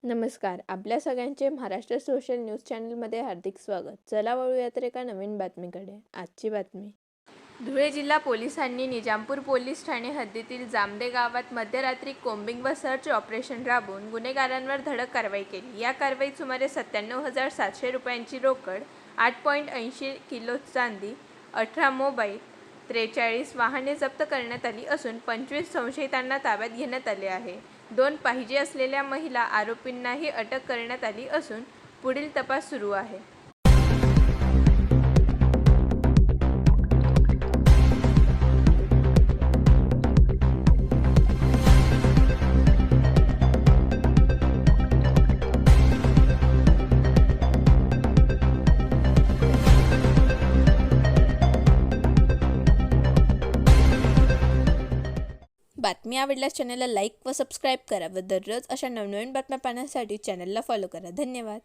नमस्कार. आपल्या सगळ्यांचे महाराष्ट्र सोशल न्यूज चॅनलमध्ये हार्दिक स्वागत. चला वळूया तर एका नवीन बातमीकडे. आजची बातमी. धुळे जिल्हा पोलिसांनी निजामपूर पोलीस ठाणे हद्दीतील जामदे गावात मध्यरात्री कोम्बिंग व सर्च ऑपरेशन राबवून गुन्हेगारांवर धडक कारवाई केली. या कारवाईत सुमारे 97,700 रुपयांची रोकड, 8.80 किलो चांदी, 18 मोबाईल, 43 वाहने जप्त करण्यात आली असून 25 संशयितांना ताब्यात घेण्यात आले आहे. 2 पाहिजे असलेल्या महिला आरोपींनाही अटक करण्यात आली असून पुढील तपास सुरू आहे. बातमी आवडल्यास चॅनलला लाईक व सबस्क्राईब करा व दररोज अशा नवनवीन बातम्या पाहण्यासाठी चॅनलला फॉलो करा. धन्यवाद.